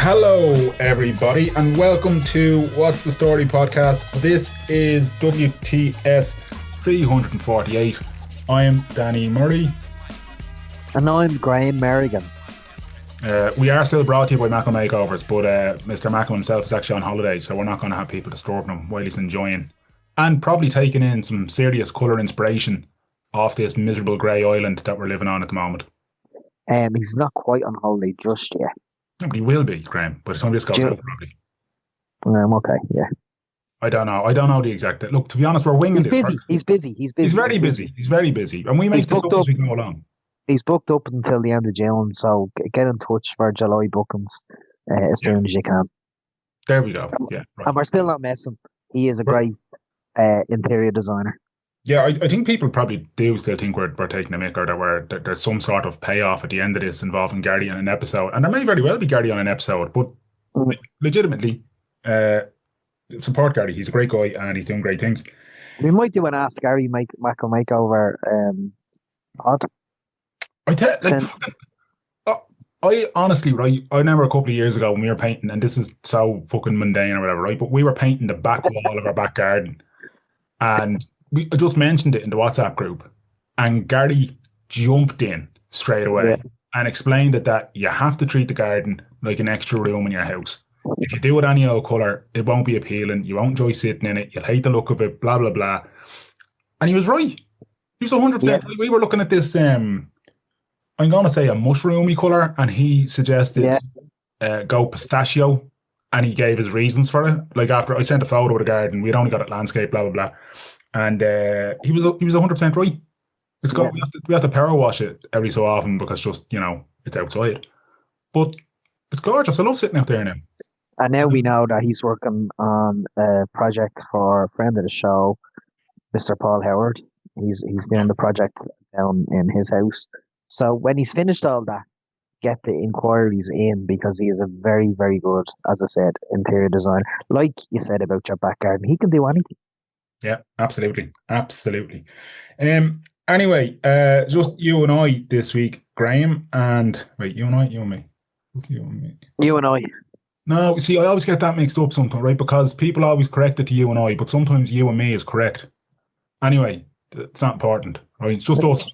Hello, everybody, and welcome to What's the Story podcast. This is WTS 348. I'm Danny Murray. And I'm Graham Merrigan. We are still brought to you by Mackem Makeovers, but Mr. Mackem himself is actually on holiday, so we're not going to have people disturbing him while he's enjoying and probably taking in some serious colour inspiration off this miserable grey island that we're living on at the moment. He's not quite on holiday just yet. He will be, Graham, but it's going to be a Scottish probably. Okay, yeah. I don't know the exact. Look, to be honest, we're winging it. He's busy. He's very busy. And we make this up as we go along. He's booked up until the end of June, so get in touch for July bookings as soon as you can. There we go. Yeah. Right. And we're still not messing. He is a great interior designer. Yeah, I think people probably do still think we're taking a mick, or that there's some sort of payoff at the end of this involving Gary on an episode. And there may very well be Gary on an episode, but legitimately, support Gary. He's a great guy and he's doing great things. We might do an Ask Gary Mackem Makeover pod. I honestly, right, I remember a couple of years ago when we were painting, and this is so fucking mundane or whatever, right, but we were painting the back wall of our back garden, and I just mentioned it in the WhatsApp group, and Gary jumped in straight away and explained that you have to treat the garden like an extra room in your house. If you do it any old colour, it won't be appealing, you won't enjoy sitting in it, you'll hate the look of it, blah, blah, blah. And he was right. He was 100% right. We were looking at this, I'm going to say a mushroomy colour, and he suggested go pistachio, and he gave his reasons for it. Like, after I sent a photo of the garden, we'd only got it landscape, blah, blah, blah. And he was 100% right. It's got we have to power wash it every so often because just, it's outside. But it's gorgeous. I love sitting out there now. And now we know that he's working on a project for a friend of the show, Mr. Paul Howard. He's doing the project down in his house. So when he's finished all that, get the inquiries in, because he is a very, very good, as I said, interior designer. Like you said about your back garden, he can do anything. Yeah, absolutely. Anyway, just you and I this week, Graham, and wait, you and I, you and me. What's you and me? You and I. No, see, I always get that mixed up sometimes, right? Because people always correct it to you and I, but sometimes you and me is correct. Anyway, it's not important, right? It's just us.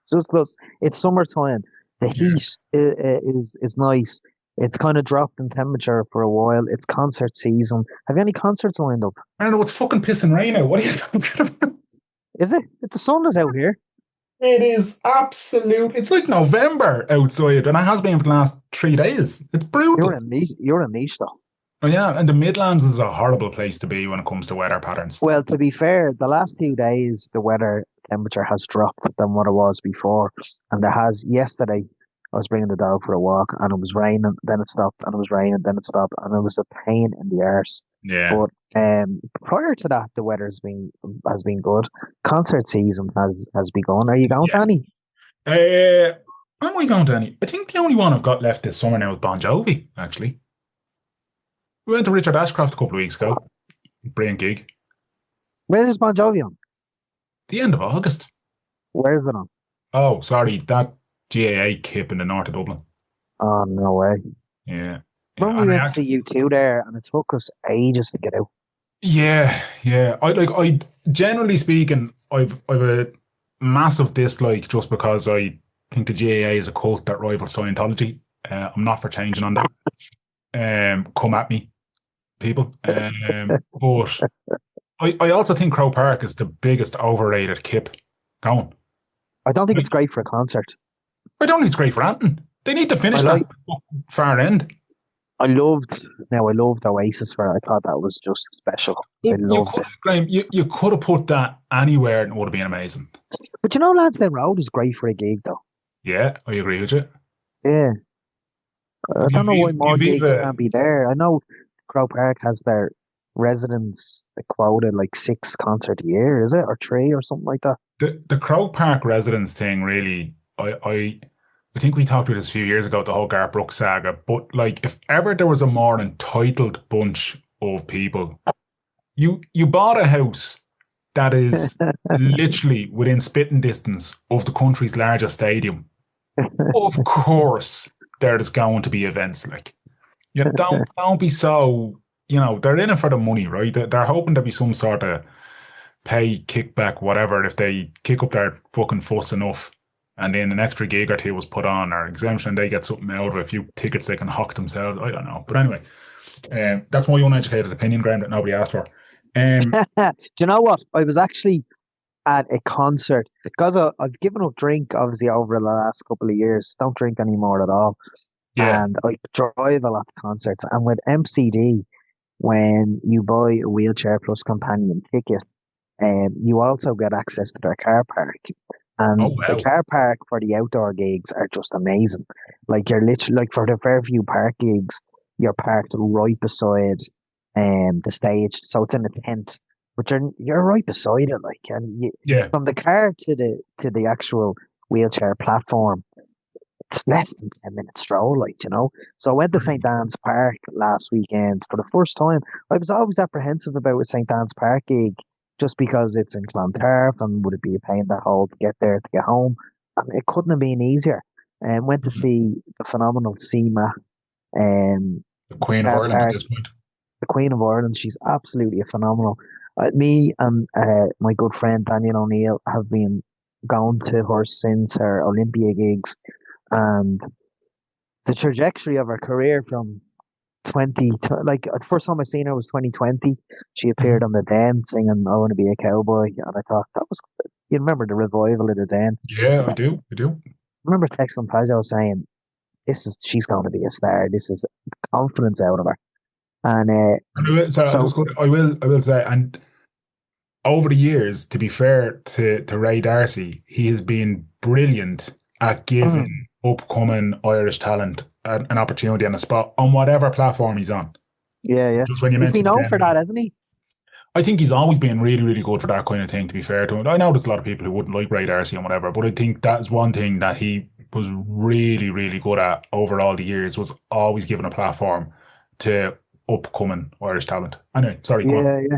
Just us. It's summertime. The heat is nice. It's kind of dropped in temperature for a while. It's concert season. Have you any concerts lined up? I don't know. It's fucking pissing rain out. What are you talking about? Is it? The sun is out here. It is absolute. It's like November outside, and it has been for the last 3 days. It's brutal. You're a niche though. Oh yeah, and the Midlands is a horrible place to be when it comes to weather patterns. Well, to be fair, the last 2 days the weather temperature has dropped than what it was before, and yesterday I was bringing the dog for a walk, and it was raining, then it stopped, and it was raining, then it stopped, and it was a pain in the arse. Yeah. But prior to that, the weather has been good. Concert season has begun. Are you going to any? Am I going to any? I think the only one I've got left this summer now is Bon Jovi, actually. We went to Richard Ashcroft a couple of weeks ago. Brilliant gig. Where is Bon Jovi on? The end of August. Where is it on? Oh, sorry, that GAA kip in the north of Dublin. Oh, no way. Yeah. When we went to see U2 there, and it took us ages to get out. Yeah. I generally speaking, I've a massive dislike just because I think the GAA is a cult that rivals Scientology. I'm not for changing on that. Come at me, people. But I also think Croke Park is the biggest overrated kip going. I don't think it's great for a concert. I don't think it's great for anything. They need to finish that far end. I loved Oasis for it. I thought that was just special. Graham, you could have put that anywhere and it would have been amazing. But Lansdowne Road is great for a gig, though. Yeah, I agree with you. Yeah. I don't know why more gigs can't be there. I know Croke Park has their residents quota like 6 concerts a year, is it? Or 3 or something like that? The Croke Park residents thing, really, I think we talked about this a few years ago, the whole Garth Brooks saga, but like, if ever there was a more entitled bunch of people, you bought a house that is literally within spitting distance of the country's largest stadium. Of course, there is going to be events like. You don't be so, they're in it for the money, right? They're hoping to be some sort of pay, kickback, whatever, if they kick up their fucking fuss enough and then an extra gig or two was put on or exemption, they get something out of it, a few tickets they can hock themselves. I don't know. But anyway, that's my uneducated opinion, Graham, that nobody asked for. Um, Do you know what? I was actually at a concert because I've given up drink obviously over the last couple of years. Don't drink anymore at all, yeah. and I drive a lot to concerts. And with MCD, when you buy a wheelchair plus companion ticket, you also get access to their car park. Oh, And the wow. car park for the outdoor gigs are just amazing. Like you're literally like for the Fairview Park gigs, you're parked right beside the stage. So it's in a tent. But you're right beside it, like and Yeah. from the car to the actual wheelchair platform, it's less than 10 minutes stroll, like, you know. So I went to St. Anne's Park last weekend for the first time. I was always apprehensive about a St. Anne's Park gig just because it's in Clontarf and would it be a pain in the hole to get there to get home? And it couldn't have been easier. And went to see the phenomenal CMAT The Queen of car Ireland at park, this point. the Queen of Ireland. She's absolutely a phenomenal. Me and my good friend Daniel O'Neill have been going to her since her Olympia gigs, and the trajectory of her career from like the first time I seen her was 2020. She appeared Mhm. on the Den singing "I Want to Be a Cowboy," and I thought that was. You remember the revival of the Den? Yeah, I I do. I do. remember texting Pajo saying, she's going to be a star. This is confidence out of her." And And I so, just got, I will say, and over the years, to be fair to Ray Darcy, he has been brilliant at mm, giving upcoming Irish talent an opportunity and a spot on whatever platform he's on. yeah, yeah, Just when you he's been mentioned it known for then, that, hasn't he? I think he's always been really, really good for that kind of thing, to be fair to him. I know there's a lot of people who wouldn't like Ray Darcy and whatever, but I think that's one thing that he was really, really good at over all the years was always giving a platform to upcoming Irish talent. Anyway, sorry, go on. Yeah, yeah.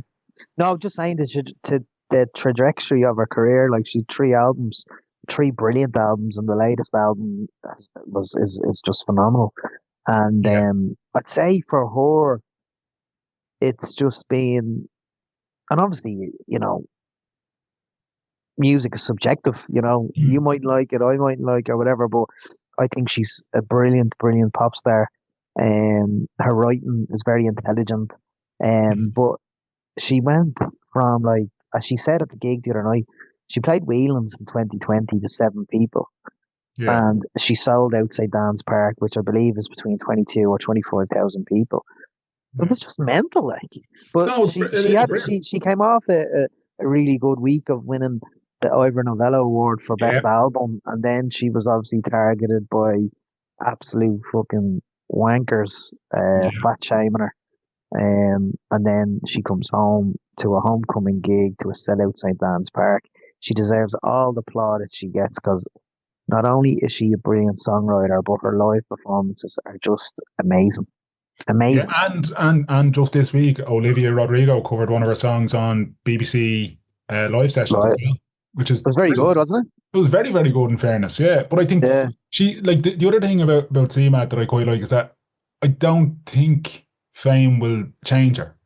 No, just saying to the trajectory of her career. Like she had three albums, three brilliant albums, and the latest album is just phenomenal. And Yeah. I'd say for her, it's just been, and obviously, you know, music is subjective. You know, you Mm. might like it, I might like it, or whatever. But I think she's a brilliant, brilliant pop star. Her writing is very intelligent. Mm. But she went from like, as she said at the gig the other night, she played Whelan's in 2020 to seven people, Yeah. and she sold out St. Dan's Park, which I believe is between 22 or 25,000 people. It Yeah. was just mental, like. But No, it is brilliant. she came off a really good week of winning the Ivor Novello Award for Yeah. Best Album, and then she was obviously targeted by absolute fucking wankers, Yeah. fat shaming her. And then she comes home to a homecoming gig to a sellout St. Dan's Park. She deserves all the plaudits she gets because not only is she a brilliant songwriter, but her live performances are just amazing. Yeah. Amazing. And just this week, Olivia Rodrigo covered one of her songs on BBC live sessions as Like, well, which is it was very brilliant. good, wasn't It was very, very good in fairness, yeah. But I think it? Yeah. she like the other thing about CMAT that I quite like is that I don't think fame will change her.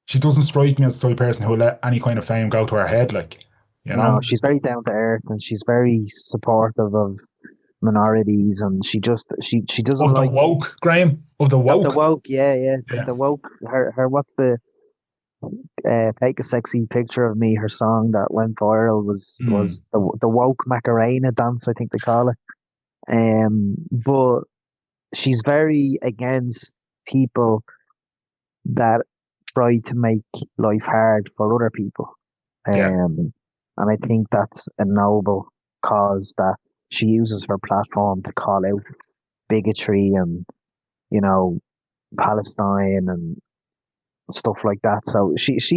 She doesn't strike me as the type of person who will let any kind of fame go to her head, like, you No, know? she's very down to earth and she's very supportive of minorities and she doesn't Of the like woke, Graham, of the of the woke. woke, yeah, yeah. Yeah. The woke her what's the take a sexy picture of me, her song that went viral Mm. was the woke Macarena dance, I think they call it. But she's very against people that try to make life hard for other people. Yeah. And I think that's a noble cause that she uses her platform to call out bigotry and, you know, Palestine and stuff like that. So she's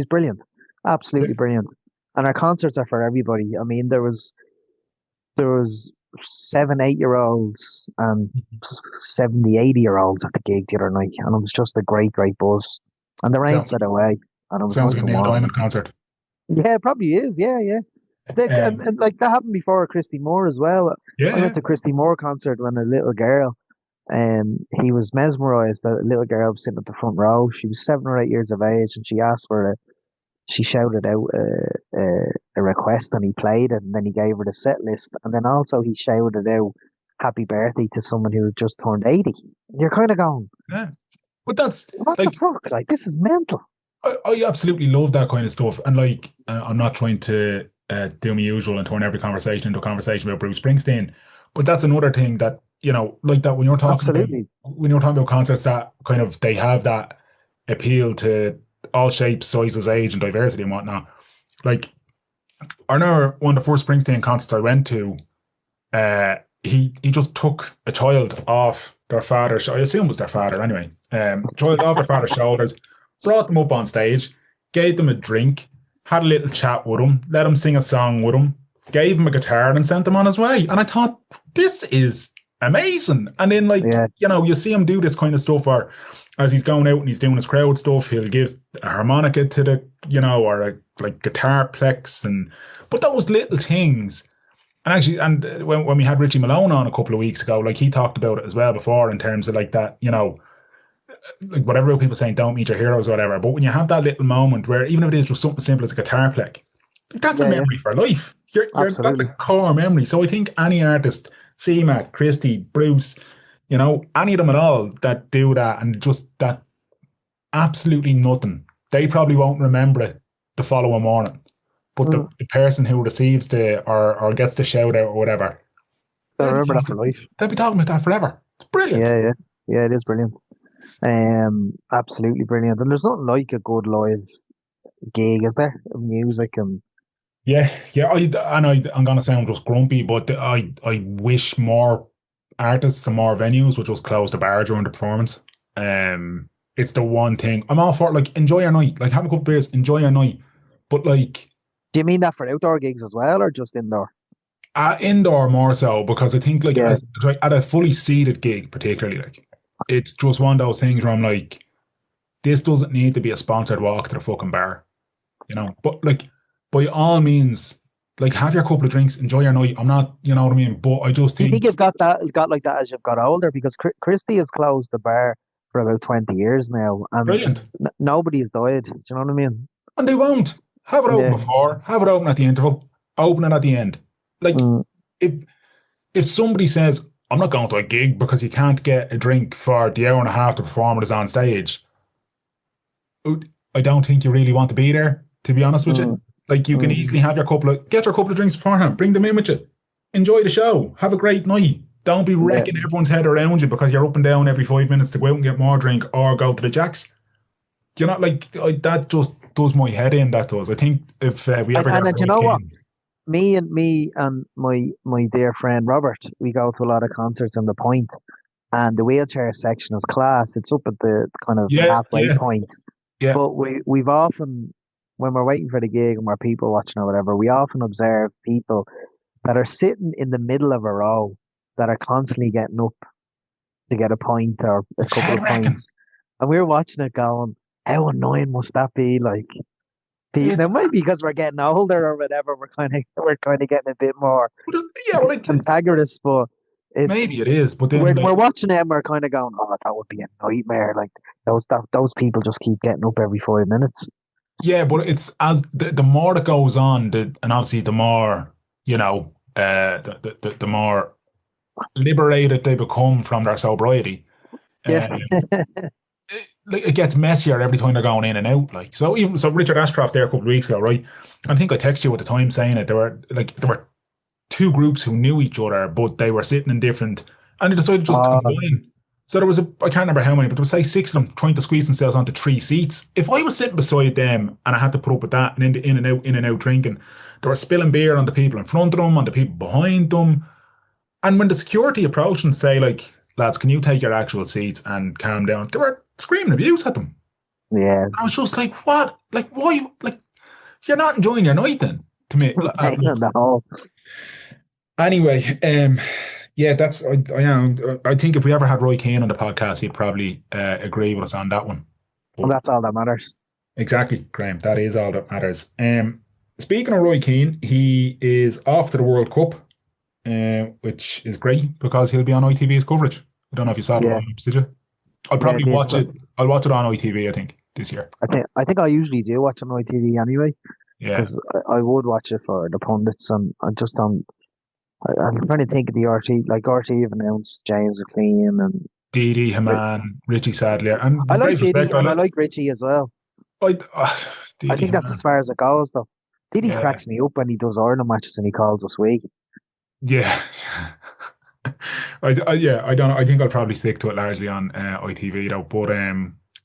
brilliant, Yeah. absolutely brilliant. And her concerts are for everybody. I mean, there was 7, 8 year olds and 70, 80 year olds at the gig the other night, and it was just a great, great buzz. And the rain Sounds set away, and it was sounds nice like a and Neil warm. Diamond concert. Yeah, it probably is. Yeah, yeah. And like that happened before Christy Moore as well. Yeah, I went yeah. to Christy Moore concert when a little girl, he was mesmerized that a little girl was sitting at the front row. She was 7 or 8 years of age, and she asked for a. She shouted out a request, and he played it, and then he gave her the set list, and then also he shouted out "Happy Birthday" to someone who had just turned 80. You're kind of going, Yeah. But that's what the like fuck? Like this is mental. I absolutely love that kind of stuff. And like I'm not trying to do my usual and turn every conversation into a conversation about Bruce Springsteen, but that's another thing that like that Absolutely, when you're talking about concerts that kind of they have that appeal to all shapes, sizes, age, and diversity and whatnot. Like I remember one of the first Springsteen concerts I went to. He just took a child off their father's. I assume it was their father anyway. Child off their father's shoulders, brought them up on stage, gave them a drink, had a little chat with them, let him sing a song with him, gave him a guitar and sent him on his way. And I thought, this is amazing. And then, like, yeah, you see him do this kind of stuff, or as he's going out and he's doing his crowd stuff, he'll give a harmonica to or a like guitar plex, but those little things. And actually, when we had Richie Malone on a couple of weeks ago, like he talked about it as well before in terms of like that, like whatever people saying, don't meet your heroes or whatever. But when you have that little moment where even if it is just something simple as a guitar pick, that's a yeah, yeah, memory for life. That's a absolutely. core memory. So I think any artist, CMAT, Christy, Bruce, any of them at all that do that and just that absolutely nothing, they probably won't remember it the following morning. But Mm, the person who receives or gets the shout out or whatever, I they'll be remember that for talking, life. they'll be talking about that forever. It's brilliant. Yeah, yeah, yeah. It is brilliant. Absolutely brilliant. And there's nothing like a good live gig, is there? Of music and Yeah, yeah. I'm gonna sound just grumpy, but I wish more artists and more venues would just close the bar during the performance. It's the one thing I'm all for. Like, enjoy your night, like have a couple of beers, enjoy your night. But like do you mean that for outdoor gigs as well, or just indoor? indoor more so because I think like Yeah. as like at a fully seated gig, particularly like it's just one of those things where I'm like, this doesn't need to be a sponsored walk to the fucking bar. But like, by all means, like have your couple of drinks, enjoy your night. I'm not, you know what I mean. But I just Do you think think you've got like that as you've got older? Because Christie has closed the bar for about 20 years now, and brilliant, nobody has died. Do you know what I mean? and they won't have it open Yeah. before, have it open at the interval, open it at the end. Like Mm. if if somebody says I'm not going to a gig because you can't get a drink for the hour and a half the performer is on stage, I don't think you really want to be there. To be honest with you, Mm. like you can Mm. easily have get your couple of drinks beforehand, bring them in with you, enjoy the show, have a great night. Don't be Yeah. wrecking everyone's head around you because you're up and down every 5 minutes to go out and get more drink or go to the jacks. You're not like that. Just does my head in. That does. I think if we ever get And do you Roy know what? Keane, Me and my dear friend Robert, we go to a lot of concerts in the Point, and the wheelchair section is class. It's up at the kind of yeah, halfway yeah, point. yeah, But we've often, when we're waiting for the gig and we're people watching or whatever, we often observe people that are sitting in the middle of a row that are constantly getting up to get a point or a it's couple head of wrecking. points. And we're watching it going, how annoying must that be? Like, now It's maybe because we're getting older or whatever, we're kind of getting a bit more yeah, well, like, cantankerous, but it's maybe it is, but then we're like watching it and we're kind of going, oh, that would be a nightmare. Like those people just keep getting up every 5 minutes. yeah, but it's as the more that goes on, and obviously the more the more liberated they become from their sobriety. Yeah. Um, it gets messier every time they're going in and out. Like so Richard Ashcroft there a couple of weeks ago, right? I think I texted you at the time saying it. There were two groups who knew each other, but they were sitting in different, and they decided just to Uh, combine. So there was I can't remember how many, but there was say six of them trying to squeeze themselves onto three seats. If I was sitting beside them and I had to put up with that and in and out drinking, they were spilling beer on the people in front of them, on the people behind them. And when the security approached and say like, lads, can you take your actual seats and calm down? They were screaming abuse at them. yeah. I was just like, what? Like, why? Like, you're not enjoying your night then. To me, I don't look. know. Anyway, yeah, I am. I think if we ever had Roy Keane on the podcast, he'd probably agree with us on that one. And But that's all that matters. exactly, Graham, that is all that matters. Speaking of Roy Keane, he is off to the World Cup, which is great because he'll be on ITV's coverage. I don't know if you saw the Yeah, warm-ups, did you? I'll yeah, I probably did. watch So it. I'll watch it on ITV, I think, this year. I think I usually do watch on ITV anyway, Yeah. because I would watch it for the pundits, and I just don't. I'm trying to think of the RT, like RT have announced James McLean and Didi, Ri- Haman, Richie Sadlier, and I with like great Diddy respect, and I like Richie as well. I Didi, think that's as Haman. far as it goes though. Diddy Yeah. cracks me up when he does Ireland matches and he calls us weak. Yeah. Yeah, I don't know. I think I'll probably stick to it largely on ITV though. But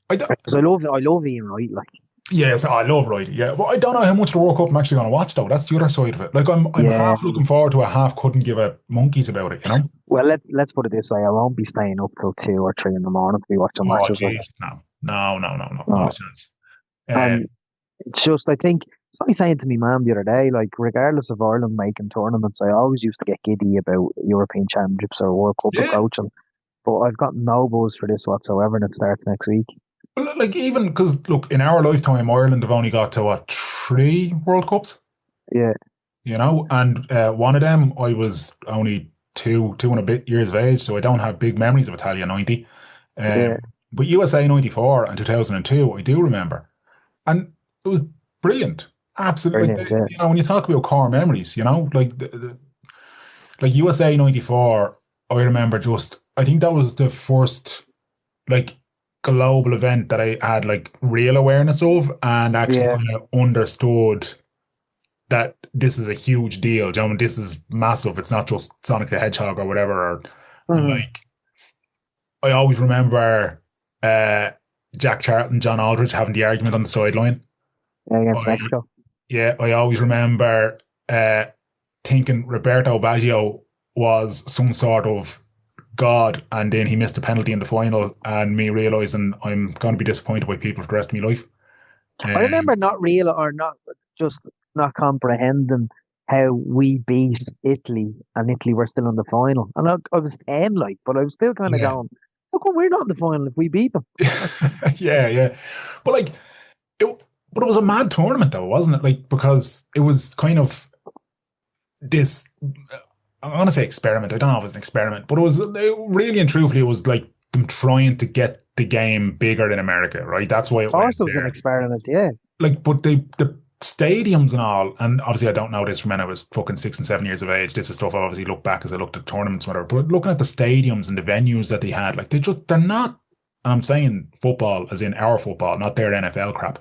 I don't, Because I love Ian Wright. Like, yes, I love right. Yeah, but I don't know how much of the World Cup I'm actually going to watch though. That's the other side of it. Like I'm yeah. half looking forward to it, half couldn't give a monkeys about it. You know? Well, let's put it this way. I won't be staying up till 2 or 3 in the morning to be watching Oh, matches. Like, jeez, no, no, no, no, no, not a no. chance. And Um, it's just, I think, it's like saying to me mum the other day, like, regardless of Ireland making tournaments, I always used to get giddy about European Championships or World Cup yeah, approaching. But I've got no buzz for this whatsoever, and it starts next week. like even because look, in our lifetime, Ireland have only got to what, three World Cups. Yeah, You know, and one of them I was only two and a bit years of age, so I don't have big memories of Italia '90. yeah, But USA '94 and 2002, I do remember, and it was brilliant. Absolutely, brilliant. Yeah, you know, when you talk about core memories, you know, like like USA '94, I remember just. I think that was the first like global event that I had like real awareness of and actually yeah. kind of understood that this is a huge deal. Gentlemen, this is massive. It's not just Sonic the Hedgehog or whatever. And Mhm. like, I always remember uh, Jack Charlton, John Aldridge having the argument on the sideline. Yeah, against I, Mexico. yeah, I always remember uh, thinking Roberto Baggio was some sort of god, and then he missed a penalty in the final, and me realizing I'm going to be disappointed by people for the rest of my life. I Um, remember not real or not just not comprehending how we beat Italy and Italy were still in the final. And I was 10, like, but I was still kind of yeah, going, how come we're not in the final if we beat them? yeah, yeah. But like, It, but it was a mad tournament though, wasn't it? Like because it was kind of this. I want to say experiment. I don't know if it was an experiment, but really and truthfully, it was like them trying to get the game bigger in America, right? That's why Of it went course, it was an there. experiment, yeah. Like, but the stadiums and all, and obviously I don't know this from when I was fucking 6 and 7 years of age. This is stuff I obviously look back as I looked at tournaments, whatever. But looking at the stadiums and the venues that they had, like they're not. And I'm saying football as in our football, not their NFL crap,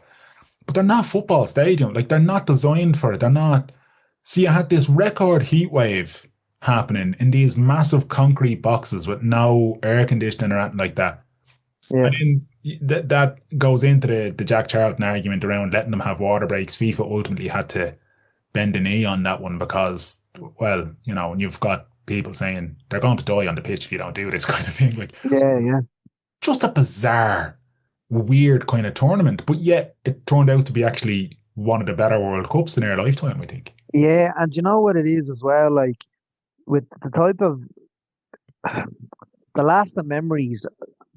but they're not football stadium. Like they're not designed for it. They're not. See, you had this record heat wave happening in these massive concrete boxes with no air conditioning or anything like that. Yeah. And then that goes into the Jack Charlton argument around letting them have water breaks. FIFA ultimately had to bend the knee on that one because, well, you know, and you've got people saying they're going to die on the pitch if you don't do this kind of thing. Like Yeah, yeah. just a bizarre, weird kind of tournament. But yet it turned out to be actually one of the better World Cups in our lifetime, I think. Yeah, and you know what it is as well, like with the type of the lasting memories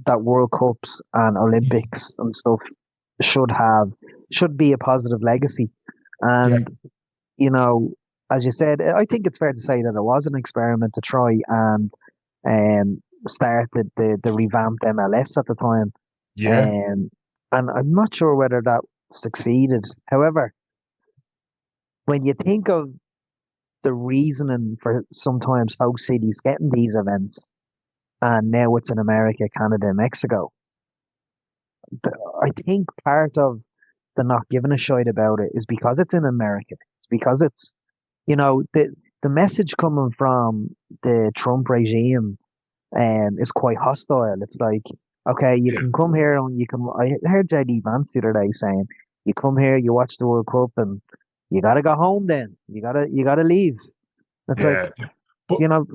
that World Cups and Olympics and stuff should have should be a positive legacy. Yeah, And you know, as you said, I think it's fair to say that it was an experiment to try and start the revamped MLS at the time. yeah, Um, and I'm not sure whether that succeeded. However, when you think of the reasoning for sometimes host cities getting these events, and now it's in America, Canada, and Mexico, I think part of the not giving a shit about it is because it's in America. It's because it's, the message coming from the Trump regime is quite hostile. It's like, okay, you yeah, can come here and you can. I heard JD Vance the other day saying, you come here, you watch the World Cup, and you gotta go home. Then you gotta leave. It's like, yeah. But you know,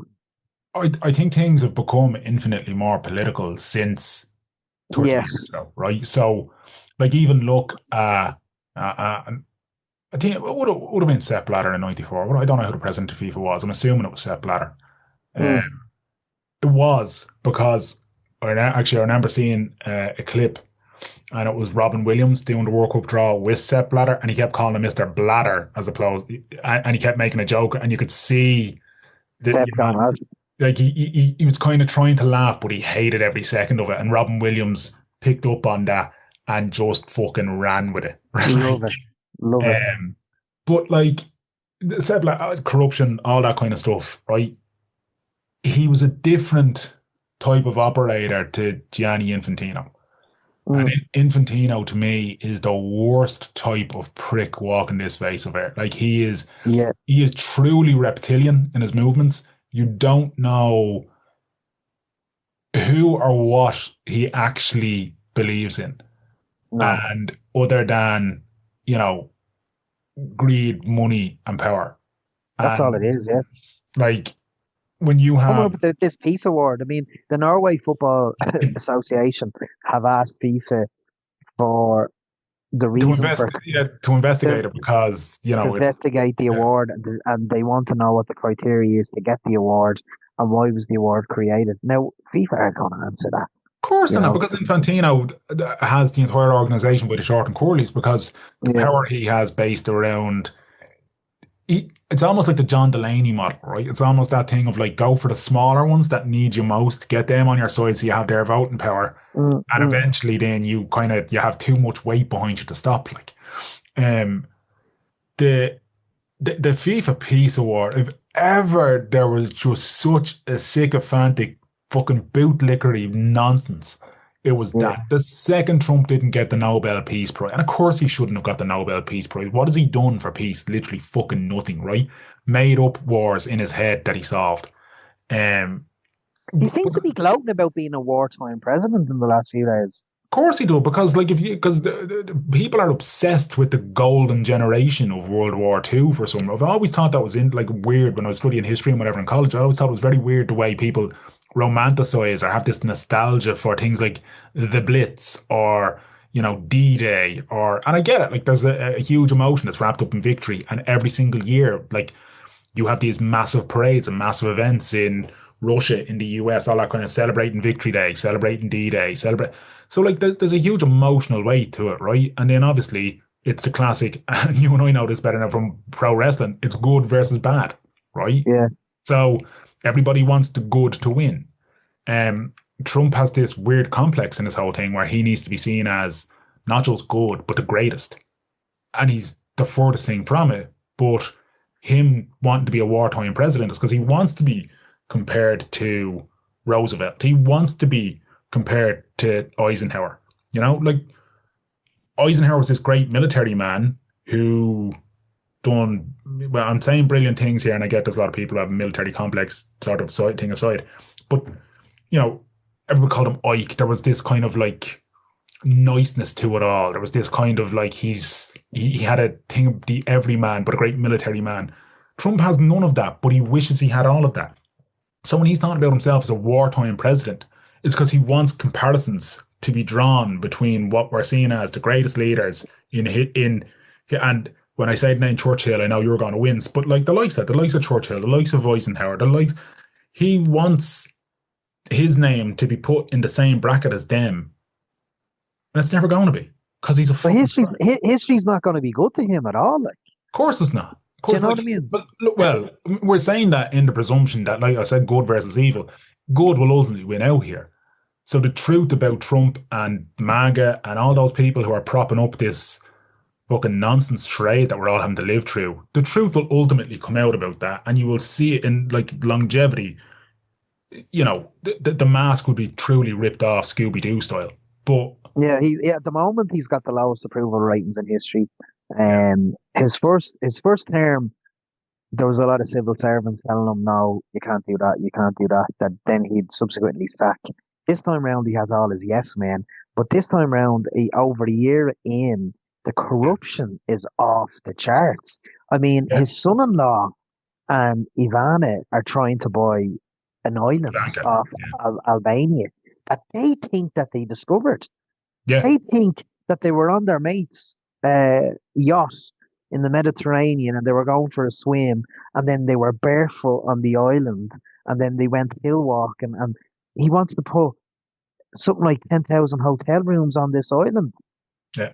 I think things have become infinitely more political since 30 years yes, ago, right? So, like, even look, I think it would have been Sepp Blatter in '94. Well, I don't know who the president of FIFA was. I'm assuming it was Sepp Blatter. mm, Um, it was because actually I remember seeing a clip and it was Robin Williams doing the World Cup draw with Sepp Blatter and he kept calling him Mr. Blatter as opposed and he kept making a joke and you could see that Sepp going out. like he was kind of trying to laugh, but he hated every second of it. And Robin Williams picked up on that and just fucking ran with it. Love it. Love it. Um, but like said, like corruption, all that kind of stuff, right? He was a different type of operator to Gianni Infantino. And Mm, Infantino to me is the worst type of prick walking this face of it. Like yeah, he is truly reptilian in his movements. You don't know who or what he actually believes in. no, And other than, you know, greed, money, and power. that's all it And is. Yeah. like when you Coming have up with this peace award. I mean, the Norway Football Association have asked FIFA for the reason for to to, investigate it because, you to know, investigate the yeah. award, and they want to know what the criteria is to get the award and why was the award created. Now, FIFA are going to answer that. Of course You not, know, because Infantino has the entire organization by the short and curlies because the yeah, power he has based around it's almost like the John Delaney model, right? It's almost that thing of like go for the smaller ones that need you most, get them on your side so you have their voting power, mm, and mm. eventually then you have too much weight behind you to stop. Like, um, the the FIFA Peace Award, if ever there was just such a sycophantic fucking bootlickery nonsense, it was Yeah. that. The second Trump didn't get the Nobel Peace Prize, and of course he shouldn't have got the Nobel Peace Prize. What has he done for peace? Literally fucking nothing, right? Made up wars in his head that he solved. Um, He seems to be gloating about being a wartime president in the last few days. course he do, because like if you because the people are obsessed with the golden generation of World War Two for some. I've always thought that was in like weird when I was studying history and whatever in college. I always thought it was very weird the way people romanticize or have this nostalgia for things like the Blitz or D-Day and I get it. Like there's a huge emotion that's wrapped up in victory, and every single year like you have these massive parades and massive events in Russia, in the US, all that kind of celebrating Victory Day, celebrating D-Day, celebrate. So like there's a huge emotional weight to it, right? And then obviously it's the classic, and you and I know this better now from pro wrestling. It's good versus bad, right? Yeah. So everybody wants the good to win. Um, Trump has this weird complex in this whole thing where he needs to be seen as not just good, but the greatest, and he's the furthest thing from it. But him wanting to be a wartime president is because he wants to be compared to Roosevelt. He wants to be compared to Eisenhower. Like Eisenhower was this great military man who done well. I'm saying brilliant things here, and I get there's a lot of people who have a military complex sort of side thing aside, but you know, everyone called him Ike. There was this kind of like niceness to it all. There was this kind of like he had a thing of the everyman, but a great military man. Trump has none of that, but he wishes he had all of that. So when he's talking about himself as a wartime president, it's because he wants comparisons to be drawn between what we're seeing as the greatest leaders in and when I say the name Churchill, I know you're going to win, but like the likes of Churchill, the likes of Eisenhower, he wants his name to be put in the same bracket as them, and it's never going to be because he's a But fucking. history's not going to be good to him at all. Like, Of course it's not. Of do you course, know like, what I mean? but look, well, we're saying that in the presumption that, like I said, good versus evil, good will ultimately win out here. So the truth about Trump and MAGA and all those people who are propping up this fucking nonsense charade that we're all having to live through, the truth will ultimately come out about that, and you will see it in like longevity. The mask will be truly ripped off Scooby Doo style. But Yeah, at the moment he's got the lowest approval ratings in history. yeah, His first term, there was a lot of civil servants telling him, "No, you can't do that, you can't do that." That then he'd subsequently sack. This time round, he has all his yes men, but this time round, over a year in, the corruption is off the charts. I mean, yeah, his son-in-law and Ivana are trying to buy an island Blanca, off yeah, Albania that they think that they discovered. yeah, They think that they were on their mate's yacht in the Mediterranean and they were going for a swim, and then they were barefoot on the island, and then they went hill walking, and he wants to put something like 10,000 hotel rooms on this island. yeah.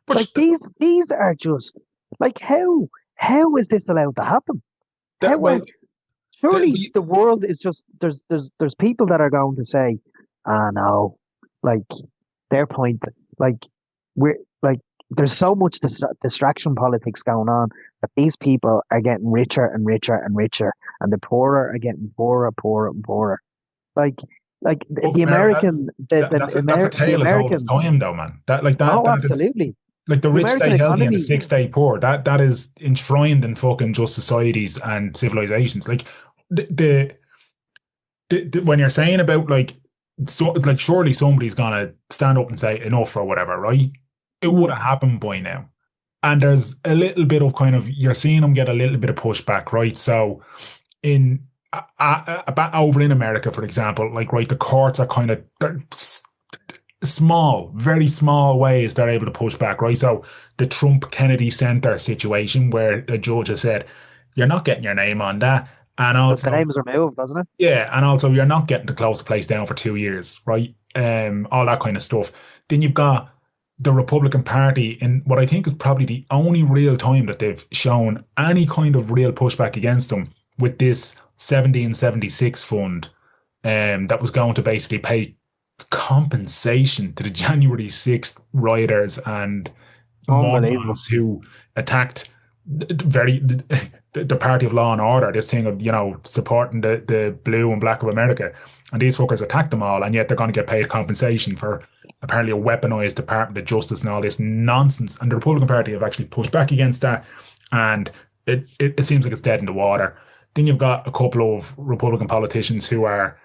Like, But these are just like, how is this allowed to happen? that How way. are Surely the world is just there's people that are going to say, ah no, like their point, like we're like there's so much distraction politics going on that these people are getting richer and richer and richer, and the poorer are getting poorer, poorer and poorer. Like like But the now American that's a the tale as old as American. time, though, man. Oh, That is absolutely. like the The rich American stay healthy and the economy. sick stay poor. That is enshrined in fucking just societies and civilizations. Like the, when you're saying about like like surely somebody's gonna stand up and say enough or whatever, right? It would Mm, have happened by now. And there's a little bit of kind of you're seeing them get a little bit of pushback, right? So in over in America, for example, like right, the courts are kind of small, very small ways they're able to push back, right? So the Trump Kennedy Center situation where a judge has said, you're not getting your name on that. And the also, name is removed, doesn't it? yeah, and also you're not getting to close the place down for 2 years, right? All that kind of stuff. Then you've got the Republican Party in what I think is probably the only real time that they've shown any kind of real pushback against them with this 1776 fund that was going to basically pay compensation to the January 6th rioters and Unbelievable. morons who attacked the party of law and order, this thing of, supporting the blue and black of America. And these fuckers attacked them all, and yet they're going to get paid compensation for apparently a weaponized Department of Justice and all this nonsense. And the Republican Party have actually pushed back against that. And it seems like it's dead in the water. Then you've got a couple of Republican politicians who are,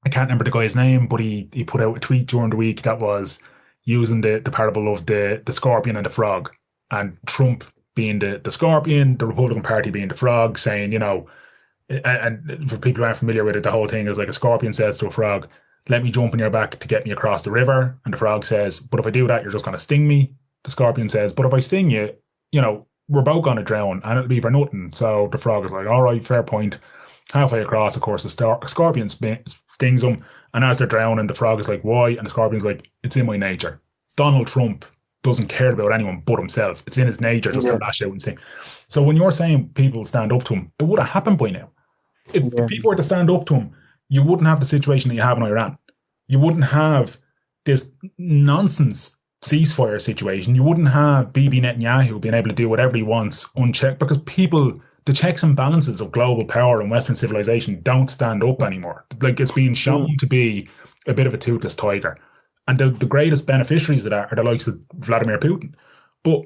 I can't remember the guy's name, but he put out a tweet during the week that was using the parable of the scorpion and the frog, and Trump being the scorpion, the Republican Party being the frog, saying, and for people who aren't familiar with it, the whole thing is like a scorpion says to a frog, let me jump on your back to get me across the river. And the frog says, but if I do that, you're just going to sting me. The scorpion says, but if I sting you, we're both going to drown and it'll be for nothing. So the frog is like, all right, fair point. Halfway across, of course, the scorpion stings him. And as they're drowning, the frog is like, why? And the scorpion's like, it's in my nature. Donald Trump doesn't care about anyone but himself. It's in his nature just to Yeah, lash out and sing. So when you're saying people stand up to him, it would have happened by now. If yeah. people were to stand up to him, you wouldn't have the situation that you have in Iran. You wouldn't have this nonsense ceasefire situation. You wouldn't have Bibi Netanyahu being able to do whatever he wants unchecked because people, the checks and balances of global power and Western civilization don't stand up anymore. Like it's being Mm. shown to be a bit of a toothless tiger. And the greatest beneficiaries of that are the likes of Vladimir Putin. But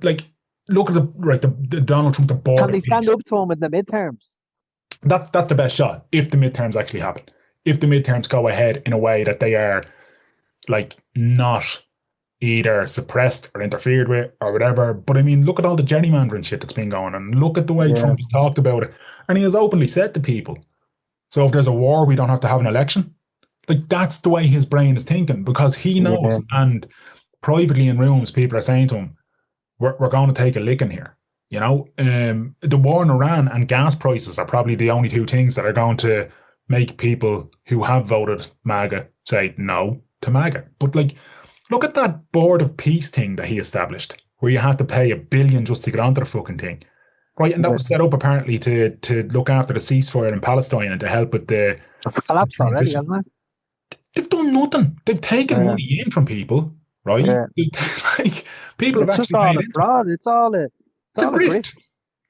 like, look at the Donald Trump, the Can border they stand peace. up to him in the midterms? That's the best shot if the midterms actually happen. If the midterms go ahead in a way that they are like not either suppressed or interfered with or whatever. But I mean, look at all the gerrymandering shit that's been going on. Look at the way Yeah, Trump has talked about it. And he has openly said to people, so if there's a war, we don't have to have an election. Like that's the way his brain is thinking because he yeah. knows. And privately in rooms, people are saying to him, we're going to take a licking here. The war in Iran and gas prices are probably the only two things that are going to make people who have voted MAGA say no to MAGA. But like, look at that board of peace thing that he established, where you had to pay $1 billion just to get onto the fucking thing, right? And that Yeah. was set up apparently to look after the ceasefire in Palestine and to help with It's collapsed already, transition. hasn't it? They've done nothing. They've taken Yeah, money in from people, right? yeah. Like people have It's just actually all paid a into it. fraud. It's It's a all a grift. grift.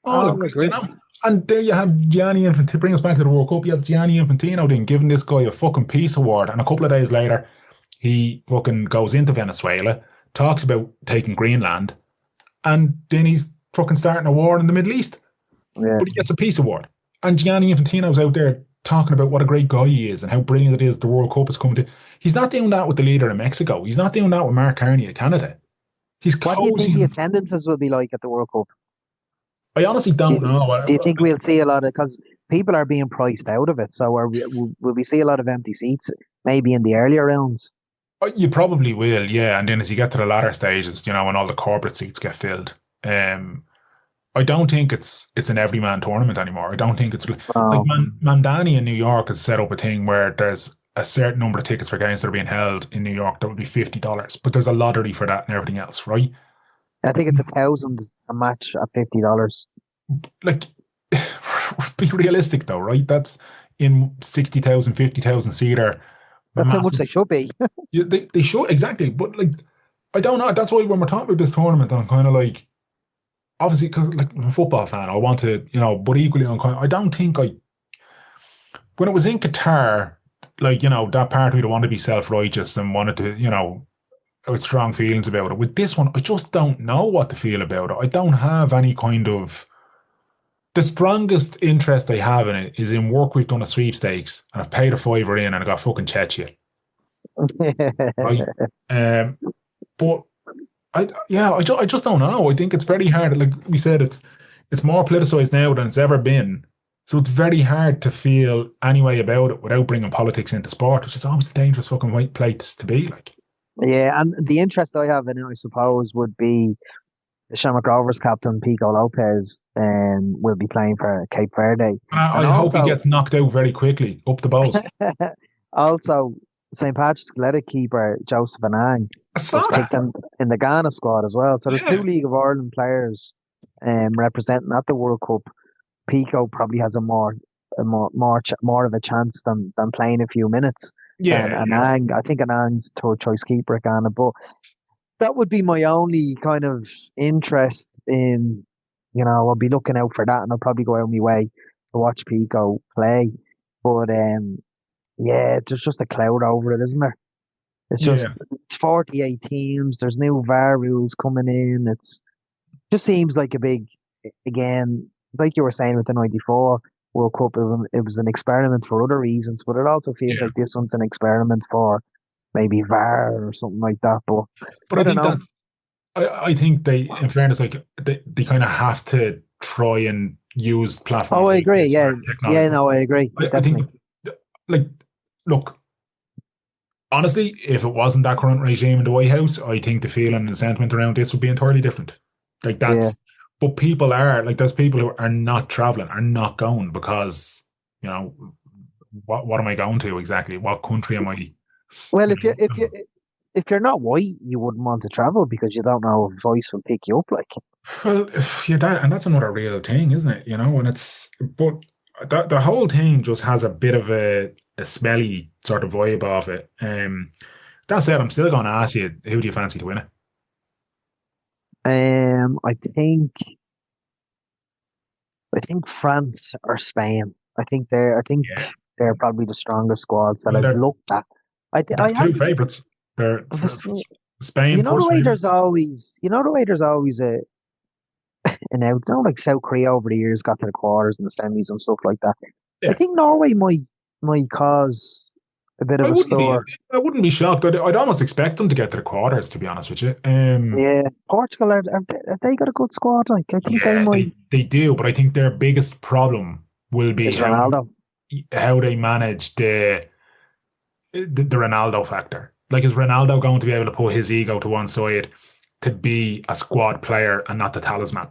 All All a agree, grift. And there you have Gianni Infantino. To bring us back to the World Cup, you have Gianni Infantino then giving this guy a fucking peace award, and a couple of days later, he fucking goes into Venezuela, talks about taking Greenland, and then he's fucking starting a war in the Middle East. Yeah. But he gets a peace award, and Gianni Infantino's out there talking about what a great guy he is and how brilliant it is the World Cup is coming to. He's not doing that with the leader of Mexico. He's not doing that with Mark Carney of Canada. He's What do you think the cozying. attendances will be like at the World Cup? I honestly Do don't you, know. do you think we'll see a lot of because people are being priced out of it? So will we see a lot of empty seats maybe in the earlier rounds? You probably will, yeah. And then as you get to the latter stages, when all the corporate seats get filled, I don't think it's an everyman tournament anymore. I don't think it's like Oh, Mandani in New York has set up a thing where there's a certain number of tickets for games that are being held in New York that would be $50, but there's a lottery for that and everything else, right? I think it's 1,000 a match at $50. Like be realistic though, right? That's in 60,000, 50,000 seater, That's how much massive. they should be. They should, exactly. But like, I don't know. That's why when we're talking about this tournament, I'm kind of like, obviously, because like I'm a football fan, I want to, but equally, I don't think when it was in Qatar, like, that part of me that wanted to be self-righteous and wanted to, with strong feelings about it. With this one, I just don't know what to feel about it. I don't have any kind of. The strongest interest I have in it is in work we've done a sweepstakes and I've paid a fiver in and I got fucking Chechia, right? Um, but I just don't know. I think it's very hard. Like we said, it's more politicized now than it's ever been. So it's very hard to feel any way about it without bringing politics into sport, which is always a dangerous fucking white place to be. Like, Yeah, and the interest I have in it, I suppose, would be the Shamrock Rovers captain Pico Lopez will be playing for Cape Verde, and and I hope he also gets knocked out very quickly up the balls. also St. Patrick's Athletic keeper Joseph Anang I saw was that. picked in the Ghana squad as well. So there's two Yeah, League of Ireland players representing at the World Cup. Pico probably has more of a chance than playing a few minutes than yeah, yeah, Anang. I think Anang's third choice keeper at Ghana, but that would be my only kind of interest in, I'll be looking out for that and I'll probably go out of my way to watch Pico play. But yeah, there's just a cloud over it, isn't there? yeah. It's 48 teams, there's new VAR rules coming in. Just seems like a big, again, like you were saying with the 94 World Cup, it was an experiment for other reasons, but it also feels Yeah. like this one's an experiment for maybe VAR or something like that. But But I I don't think know. I think they, in fairness, like they kind of have to try and use Oh, platforms I like agree. this Yeah. for technology. Yeah, no, I agree. I think, Definitely. like, look, honestly, if it wasn't that current regime in the White House, I think the feeling and sentiment around this would be entirely different. Like Yeah. but people are like, there's people who are not traveling, are not going because, you know, what am I going to exactly? What country am I? Well, You if you're not white, you wouldn't want to travel because you don't know if voice will pick you up. Like, Well, yeah, that's another real thing, isn't it? And but the whole thing just has a bit of a smelly sort of vibe of it. That said, I'm still going to ask you, who do you fancy to win it? I think France or Spain. I think Yeah, they're probably the strongest squads that well, I've looked at. they're I two haven't. favourites. They're This, Spain first favourite. you know the way there's always like South Korea over the years got to the quarters and the semis and stuff like that. I Yeah, think Norway might cause a bit I of a wouldn't be. stir. I wouldn't be shocked. I'd almost expect them to get to the quarters, to be honest with you. Yeah, Portugal have they got a good squad? Like I think they Yeah, might. they do, but I think their biggest problem will be Is Ronaldo? how they manage the Ronaldo factor. Like, is Ronaldo going to be able to put his ego to one side to be a squad player and not the talisman?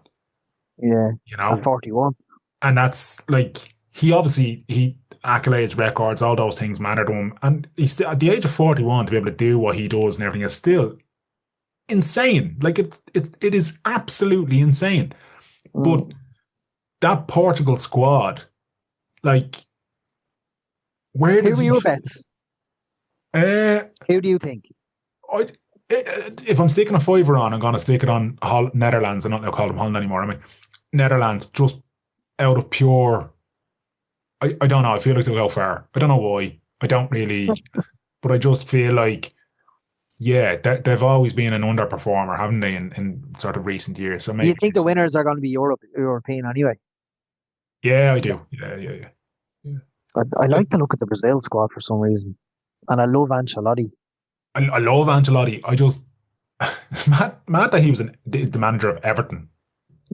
Yeah, You at know, 41. and that's like he accolades, records, all those things matter to him, and he's still, at the age of 41 to be able to do what he does and everything is still insane. Like it is absolutely insane. But Mm. that Portugal squad, like, where Who does are he? your bets? Uh, Who do you think? I, if I'm sticking a fiver on, I'm going to stick it on Netherlands. I'm not going to call them Holland anymore. I mean, Netherlands, just out of pure. I don't know. I feel like they'll go far. I don't know why. I don't really, but I just feel like, yeah, they've always been an underperformer, haven't they, in sort of recent years? So Do you maybe think the this one. winners are going to be European anyway? Yeah, I do. Yeah, yeah, yeah. Yeah. I like to look at the Brazil squad for some reason, and I love Ancelotti. I love Ancelotti. I just mad that he was the manager of Everton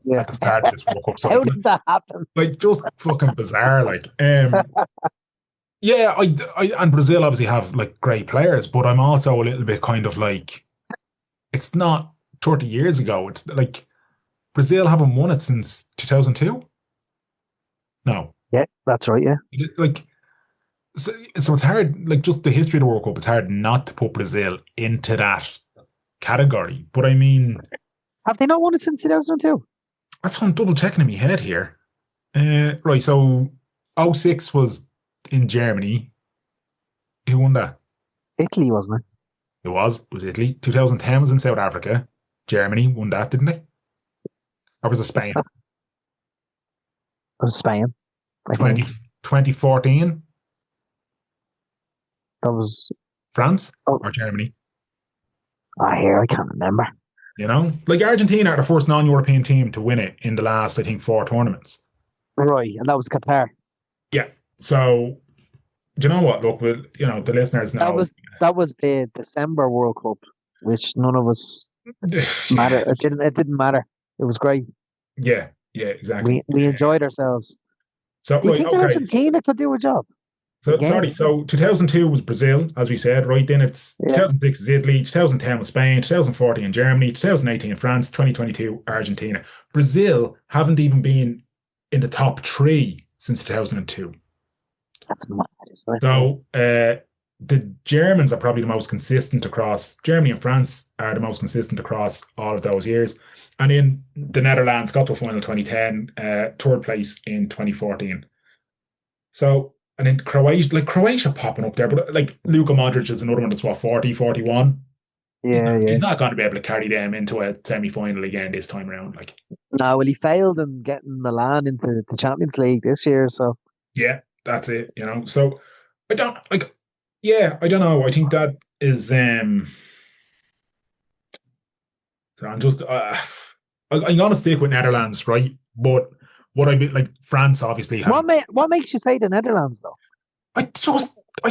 Yeah. at the start of this World Cup How cycle. did that happen? Like, just fucking bizarre. Like, yeah, and Brazil obviously have like great players, but I'm also a little bit kind of like, it's not 30 years ago. It's like Brazil haven't won it since 2002. No, Yeah, that's right. Yeah. like, so it's hard. Like, just the history of the World Cup, it's hard not to put Brazil into that category. But I mean, Have they not won it since 2002? that's what I'm double checking in my head here. Right, so '06 was in Germany. Who won that? Italy, wasn't it? It was Italy. 2010 was in South Africa. Germany won that, didn't they? Or was it Spain? It was Spain, I 20, think. 2014, That was. France Oh, or Germany? here I can't remember. You know, like Argentina are the first non-European team to win it in the last, I think, four tournaments. Right, and that was Qatar. Yeah. So, do you know what? Look, the listeners That know. was that was the December World Cup, which none of us Yeah, matter. It didn't matter. It was great. yeah, exactly. We enjoyed ourselves. So, Do you right, think okay. Argentina could do a job So, sorry. again? So, 2002 was Brazil, as we said, right? Then it's Yeah, 2006 is Italy, 2010 was Spain, 2014 Germany, 2018 France, 2022 Argentina. Brazil haven't even been in the top three since 2002. that's mad, isn't it? So the Germans are probably the most consistent across Germany and France are the most consistent across all of those years. And in the Netherlands got to a final 2010, third place in 2014. So and then Croatia popping up there, but like Luka Modric is another one that's what 40, 41. He's Yeah, not yeah. he's not going to be able to carry them into a semi-final again this time around. Like, No, well, he failed in getting Milan into the Champions League this year, so yeah, that's it. So I don't like yeah, I don't know. I think that is so I'm just, I'm going to stick with Netherlands, right? But what I be like, France obviously have. what makes you say the Netherlands though? I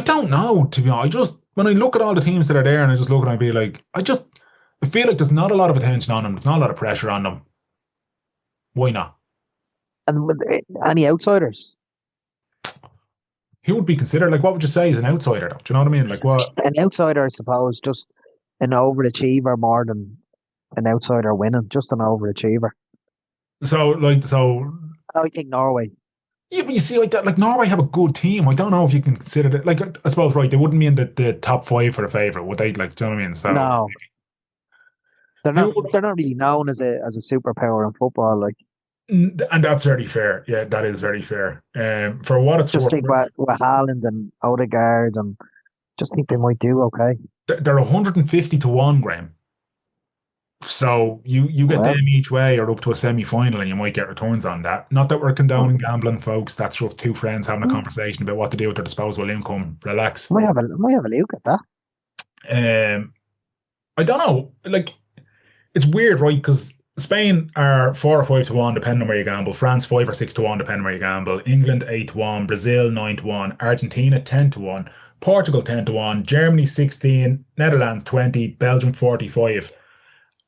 don't know, to be honest. When I look at all the teams that are there and I just look and I be like, I feel like there's not a lot of attention on them. There's not a lot of pressure on them. Why not? And any outsiders? Who would be considered, like, what would you say is an outsider, though? Do you know what I mean? Like, what? An outsider, I suppose, just an overachiever more than an outsider winning, just an overachiever. So, I think Norway. yeah, but you see, like that, like Norway have a good team. I don't know if you can consider it. Like, I suppose, right, they wouldn't be in the top five for the favorite, would they? Like, do you know what I mean? So, No, they're who not. would They're not really known as a superpower in football. Like, And that's very fair. Yeah, that is very fair. For what it's just worth, think what Haaland and Odegaard, and just think they might do okay. they're 150 to 1, Graham. So you get Well, them each way or up to a semi-final and you might get returns on that. Not that we're condoning gambling, folks. That's just two friends having a conversation about what to do with their disposable income. Relax. might have a look at that. Um, I don't know. Like, it's weird, right? Because Spain are 4 or 5 to 1, depending on where you gamble. France 5 or 6 to 1, depending on where you gamble. England 8 to 1. Brazil 9 to 1. Argentina 10 to 1. Portugal 10 to 1. Germany 16. Netherlands 20. Belgium 45.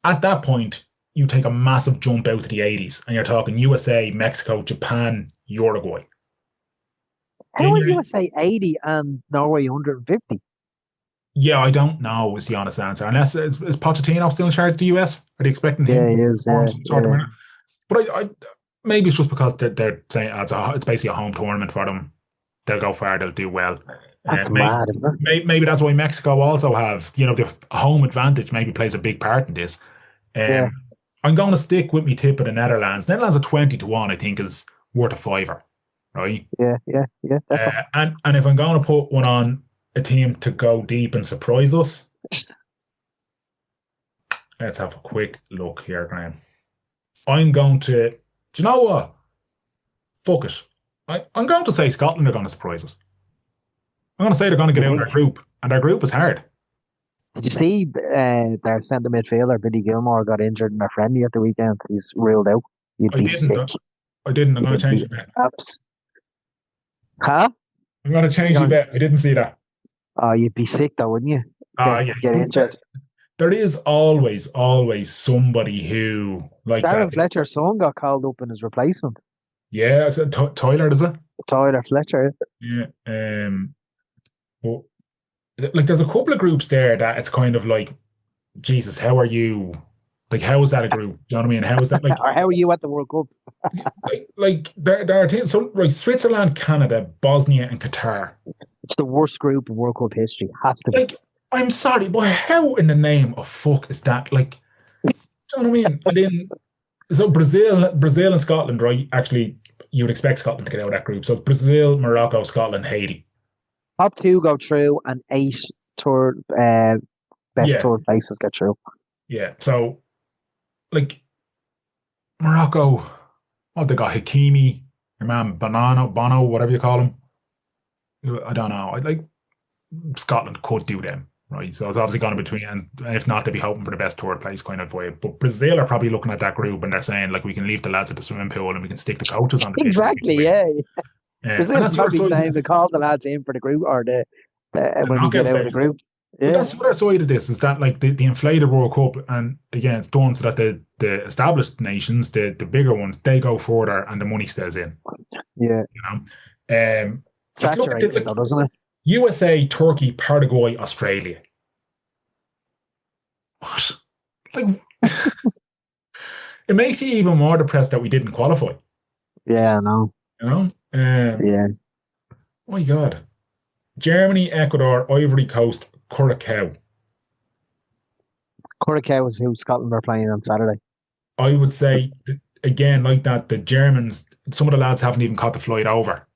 At that point, you take a massive jump out to the 80s, and you're talking USA, Mexico, Japan, Uruguay. How Then are you're, USA 80 and Norway 150? yeah, I don't know is the honest answer. Unless is Pochettino still in charge of the US? Are they expecting him Yeah, to he is. perform Yeah, some sort of yeah. manner? But maybe it's just because they're saying it's basically a home tournament for them. They'll go far, they'll do well. That's Maybe, mad, isn't it? maybe that's why Mexico also have, the home advantage maybe plays a big part in this. Yeah, Um, I'm going to stick with me tip of the Netherlands. Netherlands at 20 to 1, I think, is worth a fiver, right? yeah, yeah, yeah. Definitely. And if I'm going to put one on a team to go deep and surprise us, let's have a quick look here, Graham. I'm going to, do you know what? Fuck it. I'm going to say Scotland are going to surprise us. I'm going to say they're going to You get out of their think? group, and their group is hard. Did you see their centre midfielder Billy Gilmore got injured in a friendly at the weekend? He's ruled out. You'd I be didn't. sick. I didn't. I'm going to You'd change be the bet. abs. Huh? I'm going to You change the know, bet. I didn't see that. oh, you'd be sick though, wouldn't you? Ah, Get yeah. get But injured. there is always somebody who like that. Darren Fletcher's son got called up in his replacement. Yeah, is it Tyler? Is it? Tyler Fletcher. Yeah. But like, there's a couple of groups there that it's kind of like, Jesus, how are you? Like, how is that a group? Do you know what I mean? How is that like? Or how are you at the World Cup? Like there are teams. So right, Switzerland, Canada, Bosnia, and Qatar. It's the worst group in World Cup history. Has to be. Like, I'm sorry, but how in the name of fuck is that? Like, do you know what I mean? And then so Brazil and Scotland, right? Actually, you would expect Scotland to get out of that group. So Brazil, Morocco, Scotland, Haiti. Top two go through, and eight third best Yeah, third places get through. yeah. So like Morocco, what they got? Hakimi, your man Bono, whatever you call him. I don't know. I like Scotland could do them, right? So it's obviously gone in between, and if not, they'd be hoping for the best third place kind of way. But Brazil are probably looking at that group and they're saying like we can leave the lads at the swimming pool and we can stick the coaches on the pitch and we can Exactly, win. yeah. And Brazil are that's where probably size saying to is call the lads in for the group or the the when we get knockout out of the stages. group. But Yeah, that's the other side of this is that like the inflated World Cup, and again, it's done so that the established nations, the bigger ones, they go further and the money stays in. yeah. You know, like look at Saturates it like though, doesn't it? USA, Turkey, Paraguay, Australia. What? Like it makes you even more depressed that we didn't qualify. Yeah, no. You know, Yeah. oh my God, Germany, Ecuador, Ivory Coast, Curacao. Curacao was who Scotland are playing on Saturday. I would say that, again, like that, the Germans, some of the lads haven't even caught the flight over.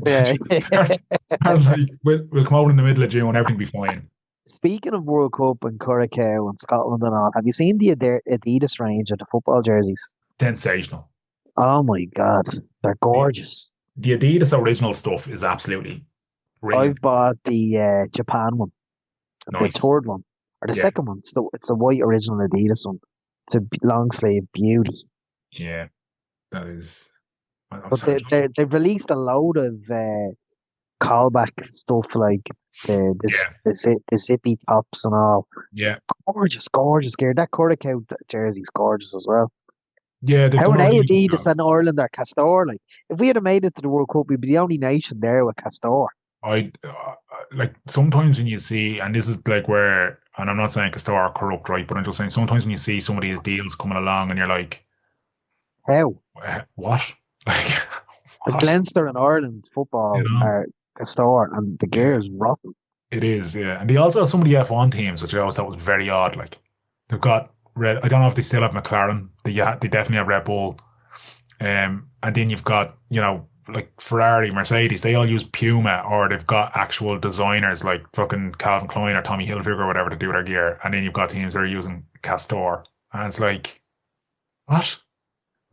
Yeah. They're like, we'll come out in the middle of June and everything will be fine. Speaking of World Cup and Curacao and Scotland and all, have you seen the Adidas range of the football jerseys? Sensational. Oh my God, they're The, gorgeous. the Adidas original stuff is absolutely I've brilliant. bought the Japan one, the Nice. third one, or the Yeah. second one. It's a white original Adidas one. It's a long sleeve beauty. Yeah. That is. I'm But sorry. they've released a load of callback stuff like Yeah. the zippy tops and all. Yeah. Gorgeous, gorgeous gear. That Curacao jersey's gorgeous as well. Yeah. They've How done are a they really good Adidas job. and Ireland or Castor? Like, if we had made it to the World Cup, we'd be the only nation there with Castor. I like sometimes when you see, and this is like where, and I'm not saying Castor are corrupt, right? But I'm just saying sometimes when you see some of these deals coming along and you're like, How? What? Like, Like what? Leinster and Ireland You football know? are Castor, and the gear Yeah, is rotten. it is. Yeah, and they also have some of the F1 teams, which I always thought was very odd. Like they've got red. I don't know if they still have McLaren. They definitely have Red Bull. And then you've got like Ferrari, Mercedes. They all use Puma, or they've got actual designers like fucking Calvin Klein or Tommy Hilfiger or whatever to do their gear. And then you've got teams that are using Castor, and it's like what?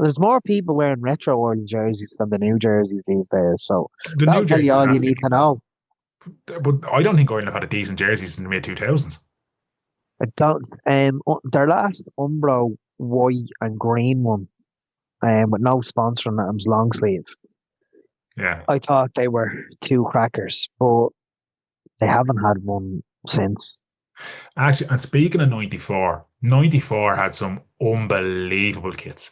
There's more people wearing retro Ireland jerseys than the new jerseys these days. So The that'll new tell you jerseys are all you need absolutely, to know. but I don't think Ireland have had a decent jerseys in the mid 2000s. I don't, their last Umbro white and green one, with no sponsor on that, was long sleeve. Yeah. I thought they were two crackers, but they haven't had one since. Actually, and speaking of 94, 94 had some unbelievable kits.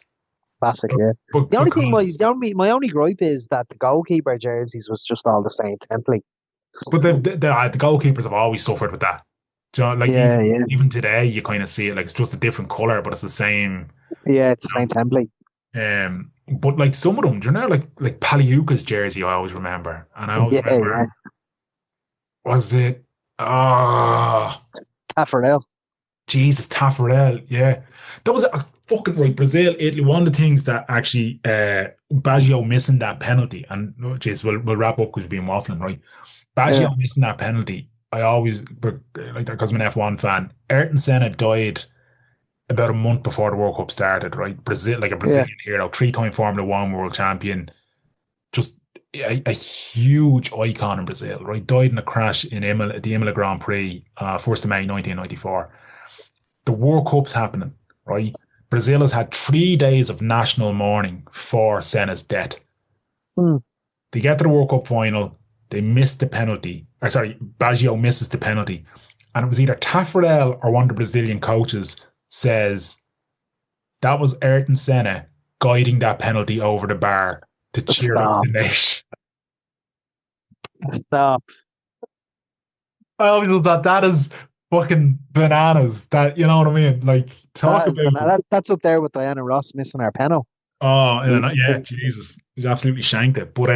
Classic, But, yeah. but The only thing, because, my only gripe is that the goalkeeper jerseys was just all the same template. but the goalkeepers have always suffered with that. Do you know, like Yeah, yeah, even today, you kind of see it like it's just a different color, but it's the same. yeah. It's the You same template. but like some of them, do you know, like Paliuka's jersey, I always remember, and I always Yeah, remember yeah. was it? Ah, Taffarel. Jesus, Taffarel, yeah. That was a fucking right. Brazil, Italy. One of the things that actually Baggio missing that penalty, and oh, jeez, we'll wrap up because we've been waffling, right? Yeah, Baggio missing that penalty. I always like that because I'm an F1 fan. Ayrton Senna died about a month before the World Cup started, right? Brazil, like a yeah, Brazilian hero, three-time Formula One world champion, just a huge icon in Brazil, right? Died in a crash in Imola, the Imola Grand Prix, 1st of May 1994. The World Cup's happening, right? Brazil has had 3 days of national mourning for Senna's death. mm, They get to the World Cup final, they miss the penalty. Or sorry, Baggio misses the penalty. And it was either Taffarel or one of the Brazilian coaches says that was Ayrton Senna guiding that penalty over the bar to cheer up stop, the nation. stop. I always thought that is fucking bananas. That, you know what I mean? Like, talk That is about that's up there with Diana Ross missing her penalty. oh, E- yeah, e- Jesus, he's absolutely shanked it. But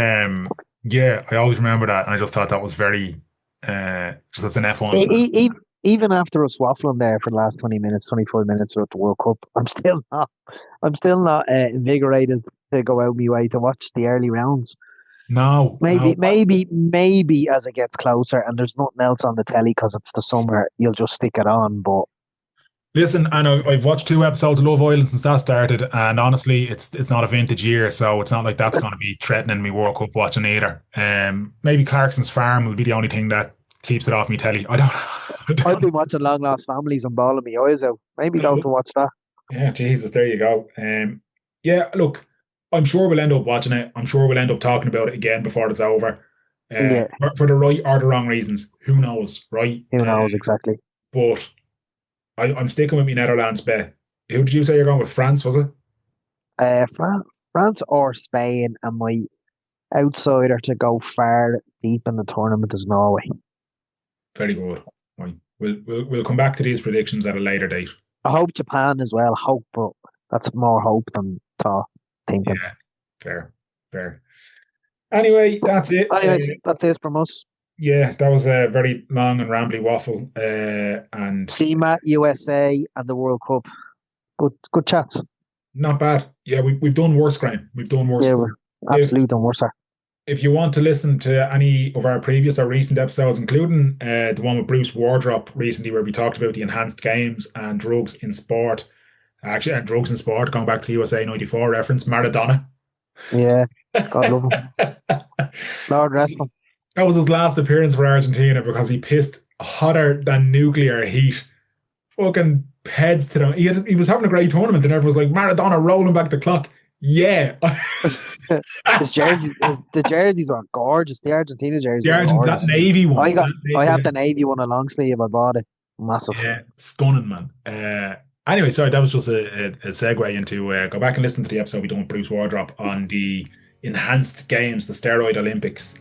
yeah, I always remember that, and I just thought that was very just as an F1 fan. even after us waffling there for the last 20 minutes, 25 minutes about the World Cup, I'm still not invigorated to go out my way to watch the early rounds. No, Maybe, no. maybe as it gets closer and there's nothing else on the telly because it's the summer, you'll just stick it on. But Listen, and I've watched 2 episodes of Love Island since that started, and honestly, it's not a vintage year, so it's not like that's going to be threatening me World Cup watching either. Maybe Clarkson's Farm will be the only thing that keeps it off me telly. I don't, I I've don't been watching Long Lost Families and bawling my eyes out. Maybe don't know. to watch that. Yeah, Jesus, there you go. Yeah, look, I'm sure we'll end up watching it. I'm sure we'll end up talking about it again before it's over. Yeah, For the right or the wrong reasons, who knows, right? who knows exactly. But I'm sticking with me Netherlands bet. Who did you say you're going with? France, was it? France or Spain, and my outsider to go far deep in the tournament is Norway. Very good. Right. We'll come back to these predictions at a later date. I hope Japan as well. Hope, but that's more hope than thought. Thinking. Yeah, fair, fair. Anyway, that's it. Anyways, that's it from us. Yeah, that was a very long and rambly waffle. And CMAT, USA, and the World Cup. Good chats. not bad. Yeah, we've done worse, Graham. We've done worse. Yeah, we're If absolute and worse. if you want to listen to any of our previous or recent episodes, including the one with Bruce Wardrop recently, where we talked about the enhanced games and drugs in sport, actually, and drugs in sport, going back to the USA '94 reference, Maradona. Yeah, God love him. Lord rest him. That was his last appearance for Argentina because he pissed hotter than nuclear heat. Fucking heads to them. He was having a great tournament, and everyone was like, Maradona rolling back the clock. Yeah. The jerseys were gorgeous. The Argentina jerseys The were Argent, that gorgeous. navy one. I have the navy one, a long sleeve. I bought it. Massive. Yeah, stunning, man. Anyway, sorry, that was just a segue into go back and listen to the episode we done with Bruce Wardrop on the enhanced games, the steroid Olympics.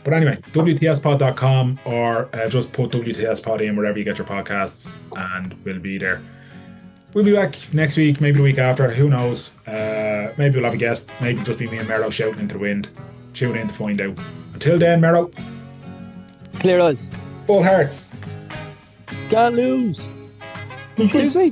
But anyway, WTSpod.com or just put WTSpod in wherever you get your podcasts and we'll be there. We'll be back next week, maybe the week after, who knows. Maybe we'll have a guest, maybe just be me and Mero shouting into the wind. Tune in to find out. Until then, Mero. Clear eyes. Full hearts. Can't lose. Tuesday.